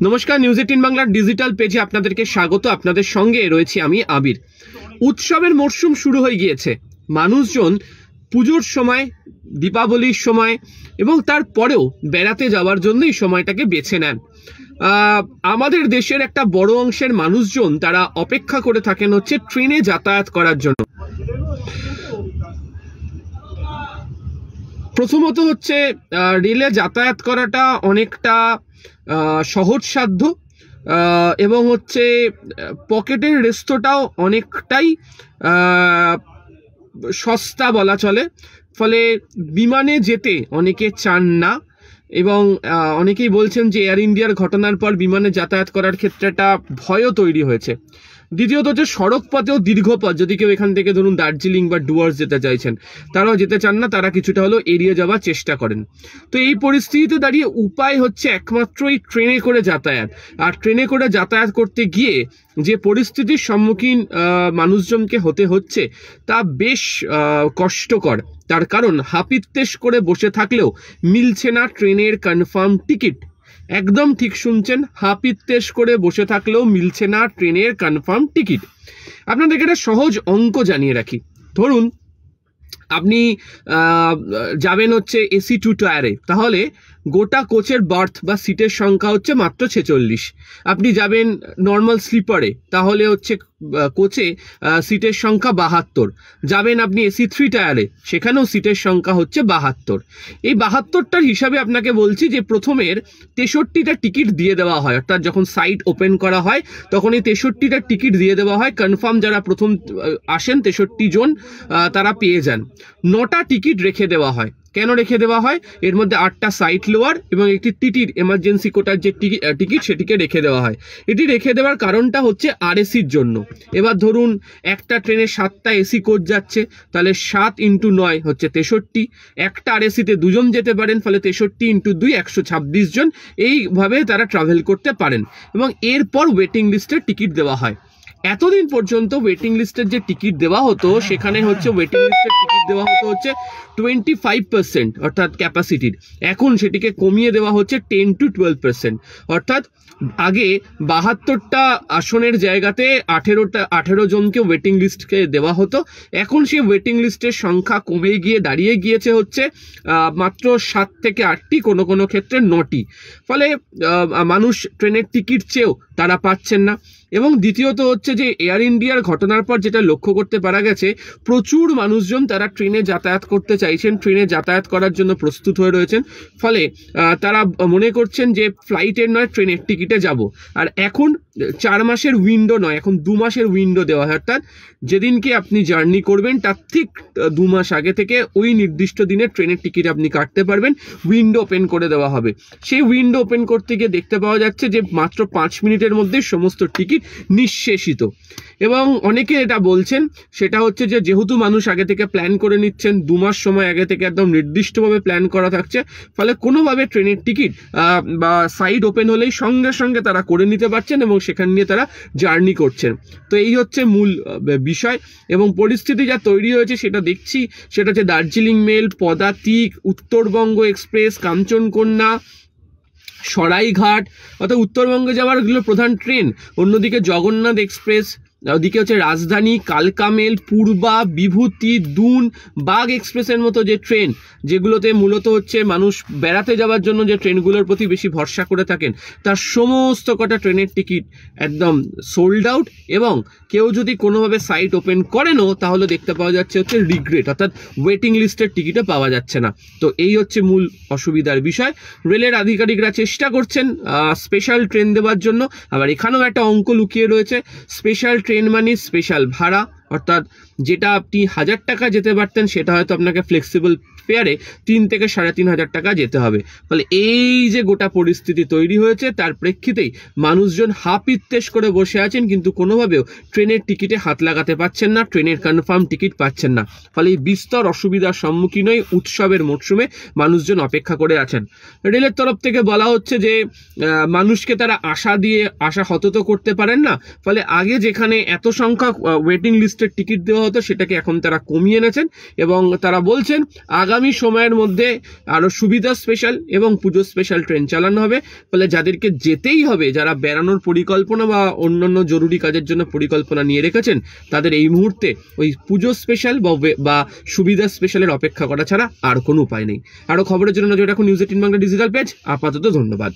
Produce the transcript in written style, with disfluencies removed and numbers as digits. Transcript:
নমস্কার, নিউজ 18 বাংলার ডিজিটাল পেজে আপনাদেরকে স্বাগত। আপনাদের সঙ্গে রয়েছি আমি আবির। উৎসবের মরশুম শুরু হয়ে গিয়েছে। মানুষজন পুজোর সময়, দীপাবলির সময় এবং তারপরেও বেড়াতে যাওয়ার জন্য এই সময়টাকে বেছে নেন। আমাদের দেশের একটা বড় অংশের মানুষজন তারা অপেক্ষা করে থাকেন হচ্ছে ট্রেনে যাতায়াত করার জন্য। প্রথমত হচ্ছে রেলে যাতায়াত করাটা অনেকটা সহজসাধ্য এবং হচ্ছে পকেটের রেস্তোটাও অনেকটাই সস্তা বলা চলে। ফলে বিমানে যেতে অনেকে চান না এবং অনেকেই বলছেন যে এয়ার ইন্ডিয়ার ঘটনার পর বিমানে যাতায়াত করার ক্ষেত্রে একটা ভয়ও তৈরি হয়েছে। দ্বিতীয়ত হচ্ছে সড়ক পথেও দীর্ঘ পথ, যদি কেউ এখান থেকে ধরুন দার্জিলিং বা ডুয়ার্স যেতে চাইছেন, তারাও যেতে চান না, তারা কিছুটা হলেও এড়িয়ে যাওয়ার চেষ্টা করেন। তো এই পরিস্থিতিতে দাঁড়িয়ে উপায় হচ্ছে একমাত্রই ট্রেনে করে যাতায়াত। আর ট্রেনে করে যাতায়াত করতে গিয়ে যে পরিস্থিতির সম্মুখীন মানুষজনকে হতে হচ্ছে তা বেশ কষ্টকর। তার কারণ হাপিত্যেশ করে বসে থাকলেও মিলছে না ট্রেনের কনফার্ম টিকিট। একদম ঠিক শুনছেন, হাপিত্যেশ করে বসে থাকলেও মিলছে না ট্রেনের কনফার্ম টিকিট। আপনাদেরকে একটা সহজ অঙ্ক জানিয়ে রাখি। ধরুন আপনি যাবেন হচ্ছে এসি 2 টায়ারে, তাহলে গোটা কোচের বার্থ বা সিটের সংখ্যা হচ্ছে মাত্র 46। আপনি যাবেন নর্মাল স্লিপারে, তাহলে হচ্ছে কোচে সিটের সংখ্যা 72। যাবেন আপনি এসি 3 টায়ারে, সেখানেও সিটের সংখ্যা হচ্ছে 72। এই 72টার হিসাবে আপনাকে বলছি যে প্রথমের 63টা টিকিট দিয়ে দেওয়া হয়, অর্থাৎ যখন সাইট ওপেন করা হয় তখন এই 63টা টিকিট দিয়ে দেওয়া হয়। কনফার্ম যারা প্রথম আসেন 63 জন তারা পেয়ে যান। 9টা টিকিট রেখে দেওয়া হয়। কেন রেখে দেওয়া হয়? এর মধ্যে 8টা সাইট লোয়ার এবং একটি টিটির এমার্জেন্সি কোটার যে টিকিট সেটিকে রেখে দেওয়া হয়। এটি রেখে দেওয়ার কারণটা হচ্ছে আরএসির জন্য। এবার ধরুন একটা ট্রেনে 7টা এসি কোচ যাচ্ছে, তাহলে 7 × 9 হচ্ছে 63। একটা আরএসিতে 2 জন যেতে পারেন, ফলে 63 × 2 126 জন এইভাবে তারা ট্রাভেল করতে পারেন। এবং এরপর ওয়েটিং লিস্টের টিকিট দেওয়া হয়। এতদিন পর্যন্ত ওয়েটিং লিস্টের যে টিকিট দেওয়া হতো, সেখানে হচ্ছে ওয়েটিং লিস্টের টিকিট দেওয়া হতো হচ্ছে 25% অর্থাৎ ক্যাপাসিটির। এখন সেটিকে কমিয়ে দেওয়া হচ্ছে 10 to 12%। অর্থাৎ আগে 72টা আসনের জায়গাতে 18 জনকে ওয়েটিং লিস্টকে দেওয়া হতো। এখন সেই ওয়েটিং লিস্টের সংখ্যা কমে গিয়ে দাঁড়িয়ে গিয়েছে হচ্ছে মাত্র 7 থেকে 8টি, কোনো কোনো ক্ষেত্রে 9টি। ফলে মানুষ ট্রেনের টিকিট চেয়েও তারা পাচ্ছেন না। এবং দ্বিতীয়ত হচ্ছে যে এয়ার ইন্ডিয়ার ঘটনার পর যেটা লক্ষ্য করতে পারা গেছে, প্রচুর মানুষজন তারা ট্রেনে যাতায়াত করতে চাইছেন, ট্রেনে যাতায়াত করার জন্য প্রস্তুত হয়ে রয়েছেন। ফলে তারা মনে করছেন যে ফ্লাইটের নয় ট্রেনের টিকিটে যাব। আর এখন 4 মাসের উইন্ডো নয়, এখন 2 মাসের উইন্ডো দেওয়া হয়। অর্থাৎ যেদিনকে আপনি জার্নি করবেন তার ঠিক 2 মাস আগে থেকে ওই নির্দিষ্ট দিনে ট্রেনের টিকিট আপনি কাটতে পারবেন। উইন্ডো ওপেন করে দেওয়া হবে। সেই উইন্ডো ওপেন করতে গিয়ে দেখতে পাওয়া যাচ্ছে যে মাত্র 5 মিনিটের মধ্যে সমস্ত টিকিট নিঃশেষিত। এবং অনেকে এটা বলছেন, সেটা হচ্ছে যে যেহেতু মানুষ আগে থেকে প্ল্যান করে নিচ্ছেন, 2 মাস সময় আগে থেকে একদম নির্দিষ্টভাবে প্ল্যান করা থাকছে, ফলে কোনোভাবে ট্রেনের টিকিট বা সাইড ওপেন হলেই সঙ্গে সঙ্গে তারা করে নিতে পারছেন এবং সেখান নিয়ে তারা জার্নি করছেন। তো এই হচ্ছে মূল বিষয়। এবং পরিস্থিতি যা তৈরি হয়েছে সেটা দেখছি, সেটা হচ্ছে দার্জিলিং মেল, পদাতিক, উত্তরবঙ্গ এক্সপ্রেস, কাঞ্চনকন্যা, সরাইঘাট, অর্থাৎ উত্তরবঙ্গে যাওয়ার প্রধান ট্রেন। অন্যদিকে জগন্নাথ এক্সপ্রেস, ওদিকে হচ্ছে রাজধানী, কালকা মেল, পূর্বা, বিভূতি, দুন, বাগ এক্সপ্রেসের মতো যে ট্রেন, যেগুলোতে মূলত হচ্ছে মানুষ বেড়াতে যাওয়ার জন্য যে ট্রেনগুলোর প্রতি বেশি ভরসা করে থাকেন, তার সমস্ত কটা ট্রেনের টিকিট একদম সোল্ড আউট। এবং কেউ যদি কোনোভাবে সাইট ওপেন করেনও, তাহলে দেখতে পাওয়া যাচ্ছে হচ্ছে রিগ্রেট, অর্থাৎ ওয়েটিং লিস্টের টিকিটও পাওয়া যাচ্ছে না। তো এই হচ্ছে মূল অসুবিধার বিষয়। রেলের আধিকারিকরা চেষ্টা করছেন স্পেশাল ট্রেন দেওয়ার জন্য। আবার এখানেও একটা অঙ্ক লুকিয়ে রয়েছে। স্পেশাল ট্রেন মানে স্পেশাল ভাড়া, অর্থাৎ যেটা আপনি 1000 টাকা যেতে পারতেন সেটা হয়তো আপনাকে ফ্লেক্সিবল ফেয়ারে 3 থেকে 3500 টাকা যেতে হবে। ফলে এই যে গোটা পরিস্থিতি তৈরি হয়েছে, তার প্রেক্ষিতেই মানুষজন হাপিত্যেশ করে বসে আছেন, কিন্তু কোনোভাবেও ট্রেনের টিকিটে হাত লাগাতে পারছেন না, ট্রেনের কনফার্ম টিকিট পাচ্ছেন না। ফলে এই বিস্তর অসুবিধার সম্মুখীন হয়ে উৎসবের মরশুমে মানুষজন অপেক্ষা করে আছেন। রেলের তরফ থেকে বলা হচ্ছে যে মানুষকে তারা আশা হতত করতে পারেন না। ফলে আগে যেখানে এত সংখ্যক ওয়েটিং লিস্ট আগস্টের টিকিট দেওয়া হতো সেটাকে এখন তারা কমিয়ে এনেছেন এবং তারা বলছেন আগামী সময়ের মধ্যে আরও সুবিধা স্পেশাল এবং পুজো স্পেশাল ট্রেন চালানো হবে। ফলে যাদেরকে যেতেই হবে, যারা বেড়ানোর পরিকল্পনা বা অন্যান্য জরুরি কাজের জন্য পরিকল্পনা নিয়ে রেখেছেন, তাদের এই মুহূর্তে ওই পুজো স্পেশাল বা সুবিধা স্পেশালের অপেক্ষা করা ছাড়া আর কোনো উপায় নেই। আরও খবরের জন্য নজর রাখুন নিউজ 18 বাংলা ডিজিটাল পেজ। আপাতত ধন্যবাদ।